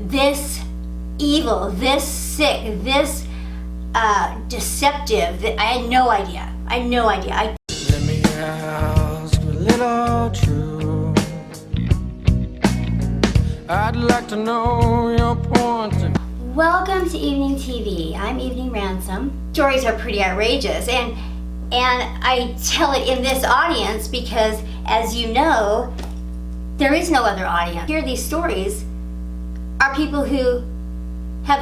this evil, this sick, this deceptive. I had no idea. Let me ask a little truth. I'd like to know your point. Welcome to Evening TV. I'm Evening Ransom. Stories are pretty outrageous, and I tell it in this audience because, as you know, there is no other audience. Hear these stories are people who have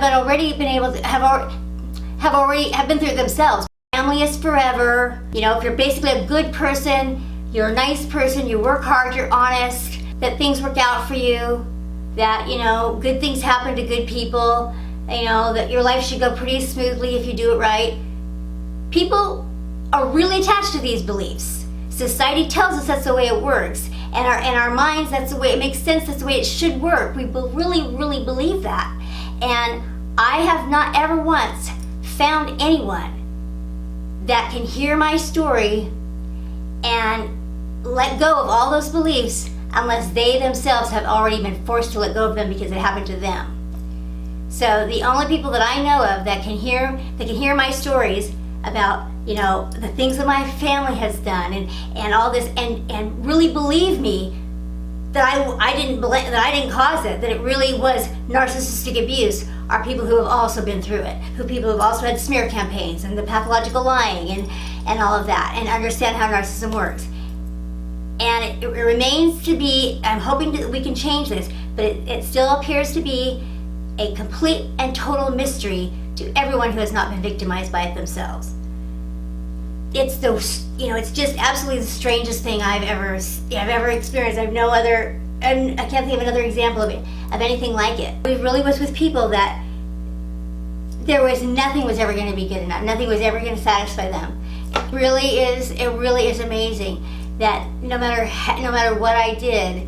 been through it themselves. Family is forever. You know, if you're basically a good person, you're a nice person, you work hard, you're honest, that things work out for you, that, you know, good things happen to good people, you know, that your life should go pretty smoothly if you do it right. People are really attached to these beliefs. Society tells us that's the way it works. And our minds, that's the way it makes sense, that's the way it should work. We really believe that. And I have not ever once found anyone that can hear my story and let go of all those beliefs unless they themselves have already been forced to let go of them because it happened to them. So the only people that I know of that can hear my stories about, you know, the things that my family has done and all this, and really believe me that I didn't cause it, that it really was narcissistic abuse, are people who have also been through it, people who have also had smear campaigns and the pathological lying and all of that, and understand how narcissism works. And it remains to be, I'm hoping that we can change this, but it still appears to be a complete and total mystery to everyone who has not been victimized by it themselves. It's it's just absolutely the strangest thing I've ever experienced. I have no other, and I can't think of another example of anything like it. We really was with people that nothing was ever going to be good enough. Nothing was ever going to satisfy them. It really is amazing that no matter what I did,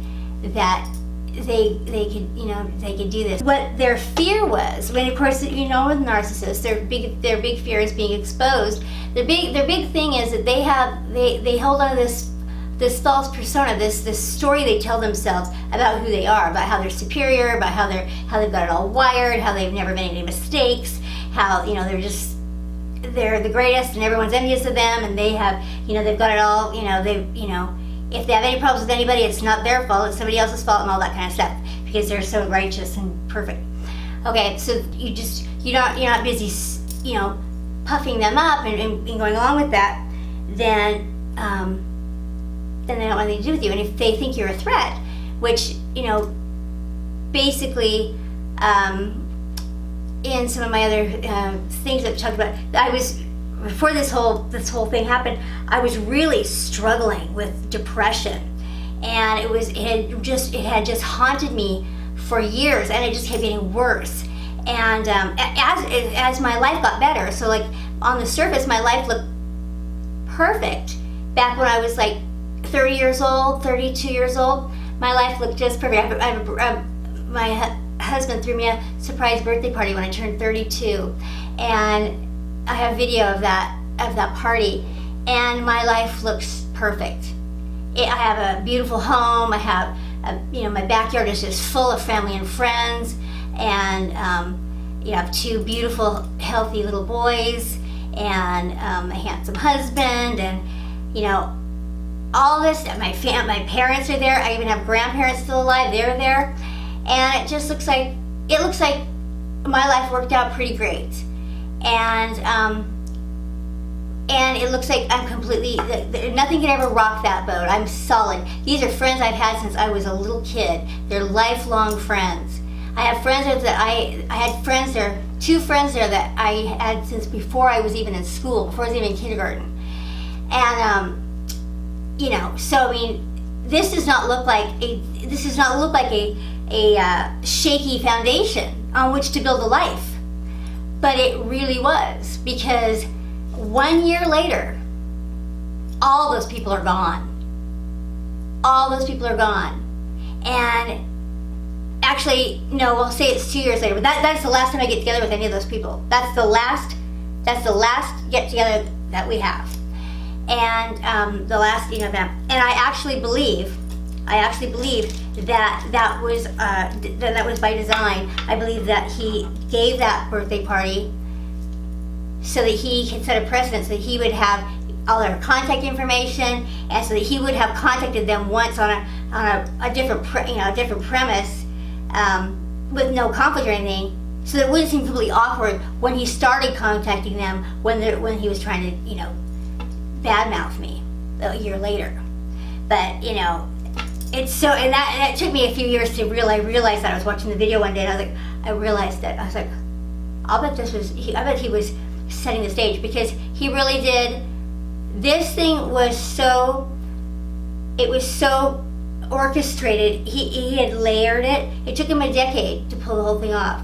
that they could do this. What their fear was, when of course, you know, with narcissists, their big fear is being exposed. Their big thing is that they hold on to this false persona, this story they tell themselves about who they are, about how they're superior, about how they've got it all wired, how they've never made any mistakes, how, you know, they're the greatest and everyone's envious of them, and they've got it all, if they have any problems with anybody, it's not their fault, it's somebody else's fault, and all that kind of stuff, because they're so righteous and perfect. Okay, so you're not busy, puffing them up and going along with that, then they don't want anything to do with you. And if they think you're a threat, which, basically, in some of my other things I've talked about, before this whole thing happened, I was really struggling with depression, and it had just haunted me for years, and it just kept getting worse. And as my life got better, so like on the surface, my life looked perfect. Back when I was like 30 years old, 32 years old, my life looked just perfect. My husband threw me a surprise birthday party when I turned 32, and I have video of that party, and my life looks perfect. I have a beautiful home. I have, my backyard is just full of family and friends, and I have two beautiful, healthy little boys, and a handsome husband, and all this. My parents are there. I even have grandparents still alive. They're there, and it just looks like my life worked out pretty great. And it looks like I'm completely, nothing can ever rock that boat. I'm solid. These are friends I've had since I was a little kid. They're lifelong friends. I have friends there I had friends there, two friends there that I had since before I was even in school, before I was even in kindergarten. And, so I mean, this does not look like a shaky foundation on which to build a life. But it really was, because 1 year later, all those people are gone. All those people are gone. And actually, no, we'll say it's 2 years later, but that's the last time I get together with any of those people. That's the last get together that we have. And the last, them. And I actually believe I actually believe that that was by design. I believe that he gave that birthday party so that he could set a precedent, so that he would have all their contact information, and so that he would have contacted them once on a different premise, with no conflict or anything, so that it wouldn't seem completely awkward when he started contacting them when he was trying to, badmouth me a year later. But it's so, and it took me a few years to realize that. I was watching the video one day, and I realized that. I was like, I bet he was setting the stage, because he really did. This thing was so orchestrated. He had layered it. It took him a decade to pull the whole thing off.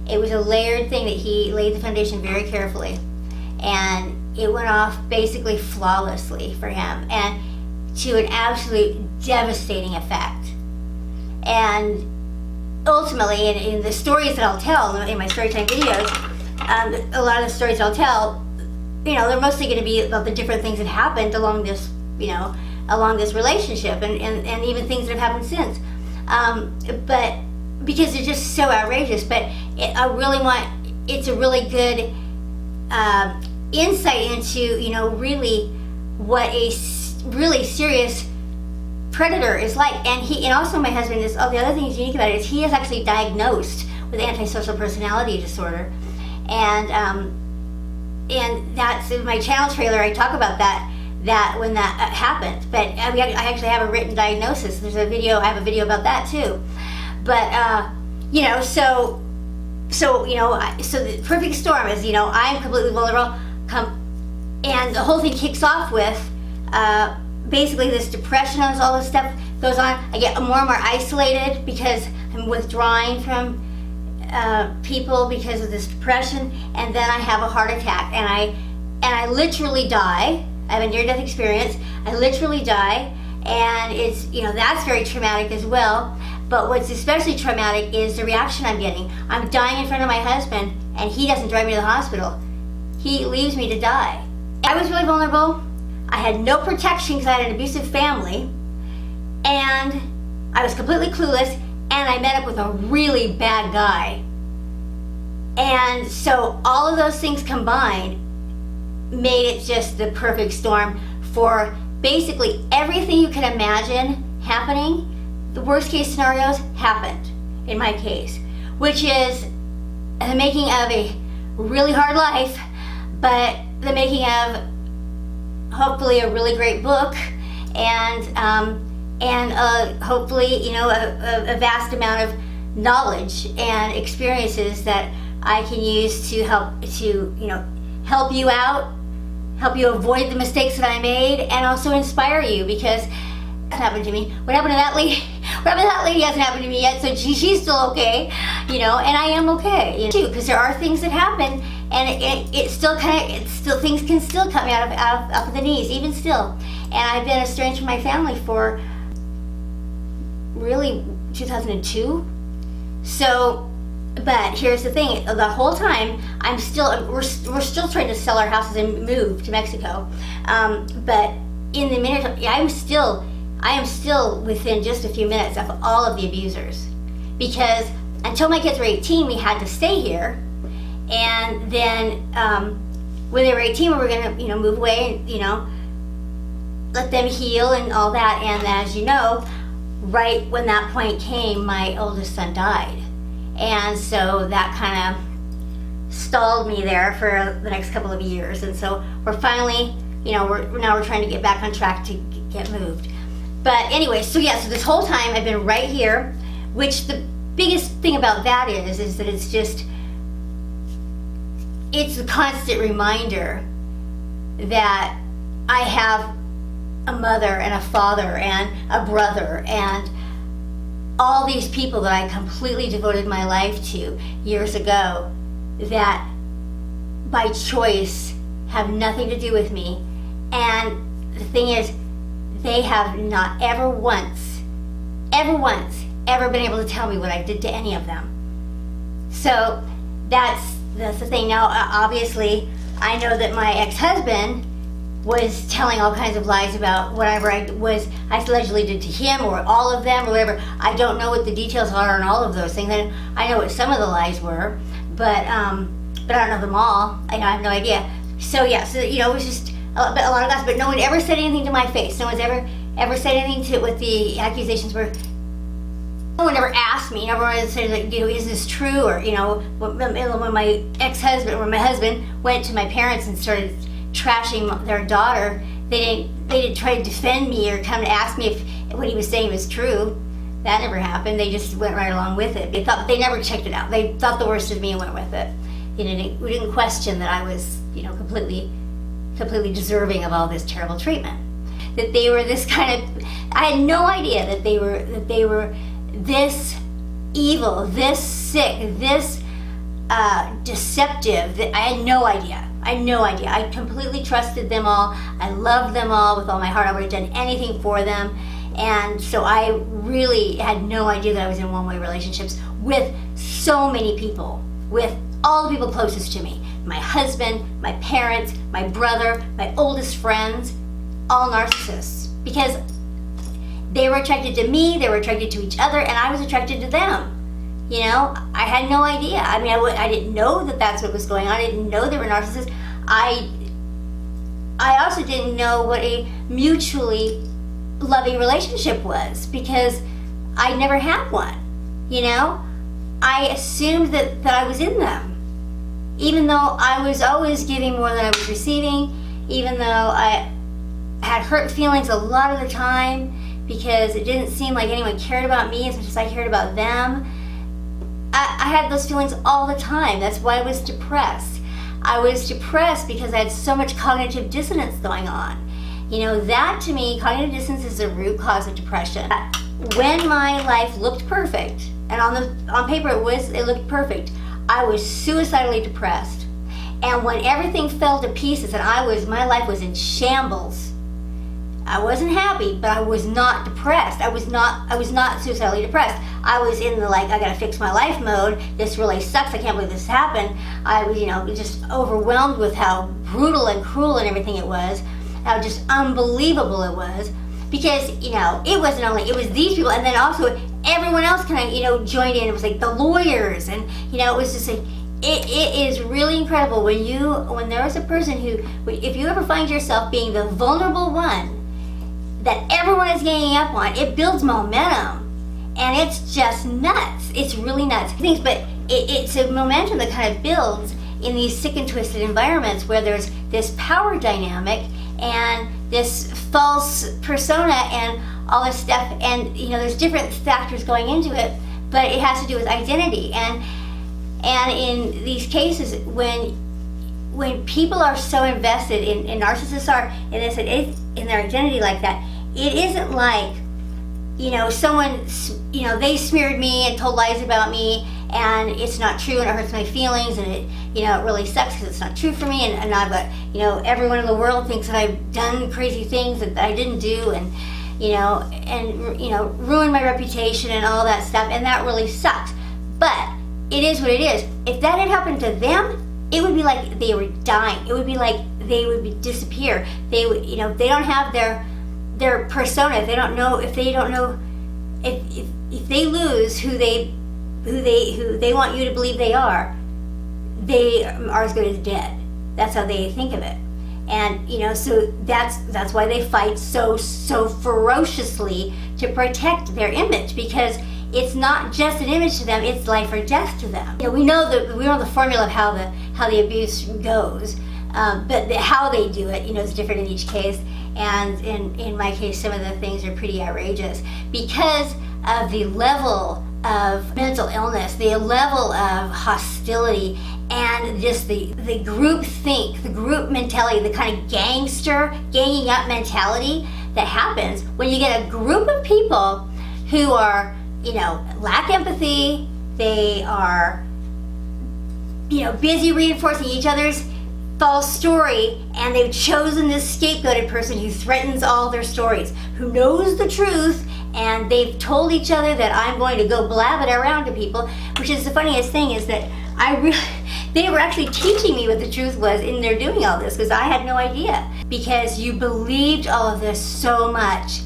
It was a layered thing that he laid the foundation very carefully, and it went off basically flawlessly for him, and to an absolute devastating effect. And ultimately, in the stories that I'll tell in my storytime videos, a lot of the stories I'll tell, they're mostly going to be about the different things that happened along this, along this relationship, and even things that have happened since. But because they're just so outrageous. But it's a really good insight into, really what a really serious predator is like. And also my husband is, all the other things unique about it is he is actually diagnosed with antisocial personality disorder. And that's in my channel trailer. I talk about that when that happened. But I actually have a written diagnosis. I have a video about that too. But so the perfect storm is, I'm completely vulnerable, and the whole thing kicks off with basically this depression, as all this stuff goes on. I get more and more isolated because I'm withdrawing from people because of this depression, and then I have a heart attack, and I literally die. I have a near-death experience. I literally die, and it's that's very traumatic as well. But what's especially traumatic is the reaction I'm getting. I'm dying in front of my husband, and he doesn't drive me to the hospital. He leaves me to die. I was really vulnerable. I had no protection because I had an abusive family, and I was completely clueless, and I met up with a really bad guy. And so all of those things combined made it just the perfect storm for basically everything you could imagine happening. The worst case scenarios happened in my case, which is the making of a really hard life, but the making of hopefully a really great book, and hopefully a vast amount of knowledge and experiences that I can use to help you out, help you avoid the mistakes that I made, and also inspire you, because that happened to me. What happened to that lady? What happened to that lady hasn't happened to me yet, so she's still okay, and I am okay, too, because there are things that happen, and it still things can still cut me out of the knees, even still. And I've been estranged from my family for really 2002. So, but here's the thing: the whole time we're still trying to sell our houses and move to Mexico. But in the minute, I am still within just a few minutes of all of the abusers, because until my kids were 18, we had to stay here, and then when they were 18, we were going to move away and let them heal and all that. And as you know, right when that point came, my oldest son died, and so that kind of stalled me there for the next couple of years. And so we're finally, we're trying to get back on track to get moved. But anyway, so this whole time I've been right here, which the biggest thing about that is that it's a constant reminder that I have a mother and a father and a brother and all these people that I completely devoted my life to years ago, that by choice have nothing to do with me. And the thing is, they have not ever once been able to tell me what I did to any of them. So that's the thing. Now, obviously, I know that my ex-husband was telling all kinds of lies about whatever I allegedly did to him or all of them or whatever. I don't know what the details are on all of those things. And I know what some of the lies were, but I don't know them all. I have no idea. So yeah, so it was just a lot of gossip, but no one ever said anything to my face. No one's ever said anything to what the accusations were. No one ever asked me. No one said, like, is this true? Or when my ex-husband or my husband went to my parents and started trashing their daughter, they didn't try to defend me or come to ask me if what he was saying was true. That never happened. They just went right along with it. They never checked it out. They thought the worst of me and went with it. We didn't question that I was, completely deserving of all this terrible treatment. That they were this kind of, I had no idea that they were this evil, this sick, this deceptive. I had no idea. I completely trusted them all. I loved them all with all my heart. I would have done anything for them. And so I really had no idea that I was in one-way relationships with so many people, with all the people closest to me. My husband, my parents, my brother, my oldest friends, all narcissists. Because they were attracted to me, they were attracted to each other, and I was attracted to them. I had no idea. I mean, I didn't know that that's what was going on. I didn't know they were narcissists. I also didn't know what a mutually loving relationship was because I never had one. I assumed that I was in them, even though I was always giving more than I was receiving, even though I had hurt feelings a lot of the time because it didn't seem like anyone cared about me as much as I cared about them. I had those feelings all the time. That's why I was depressed. I was depressed because I had so much cognitive dissonance going on. That to me, cognitive dissonance is the root cause of depression. When my life looked perfect, and on paper it looked perfect, I was suicidally depressed. And when everything fell to pieces and my life was in shambles, I wasn't happy, but I was not depressed. I was not suicidally depressed. I was in the I gotta fix my life mode. This really sucks. I can't believe this happened. I was, just overwhelmed with how brutal and cruel and everything it was, how just unbelievable it was. Because, it was these people, and then also everyone else kind of, joined in. It was like the lawyers, and, it was just like, it is really incredible when there is a person who, if you ever find yourself being the vulnerable one that everyone is ganging up on, it builds momentum. And it's just nuts. It's really nuts. But it's a momentum that kind of builds in these sick and twisted environments where there's this power dynamic and this false persona and all this stuff. And, there's different factors going into it, but it has to do with identity. And in these cases, when people are so invested in narcissists are in their identity like that, it isn't like, someone, they smeared me and told lies about me and it's not true and it hurts my feelings and it really sucks because it's not true for me and I've got, everyone in the world thinks that I've done crazy things that I didn't do and, ruin my reputation and all that stuff, and that really sucks. But it is what it is. If that had happened to them, it would be like they were dying. It would be like they would disappear. They would, if they don't have their persona, if they don't know if they lose who they want you to believe they are as good as dead. That's how they think of it. And so that's why they fight so ferociously to protect their image, because it's not just an image to them, it's life or death to them. We know the formula of how the abuse goes, but how they do it, is different in each case. And in my case, some of the things are pretty outrageous because of the level of mental illness, the level of hostility, and just the group think, the group mentality, the kind of ganging up mentality that happens when you get a group of people who are, lack empathy. They are, busy reinforcing each other's false story, and they've chosen this scapegoated person who threatens all their stories, who knows the truth, and they've told each other that I'm going to go blab it around to people, which is the funniest thing is that They were actually teaching me what the truth was in their doing all this, because I had no idea. Because you believed all of this so much.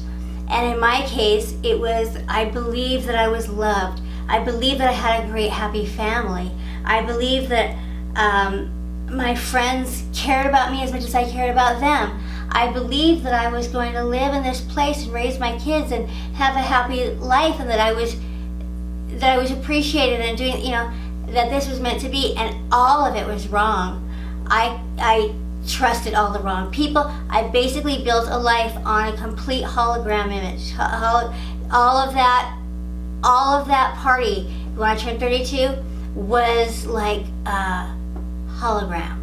And in my case, it was, I believed that I was loved. I believed that I had a great, happy family. I believed that my friends cared about me as much as I cared about them. I believed that I was going to live in this place and raise my kids and have a happy life, and that I was appreciated and doing, you know, that this was meant to be, and all of it was wrong. I trusted all the wrong people. I basically built a life on a complete hologram image. All of that party when I turned 32 was like a hologram.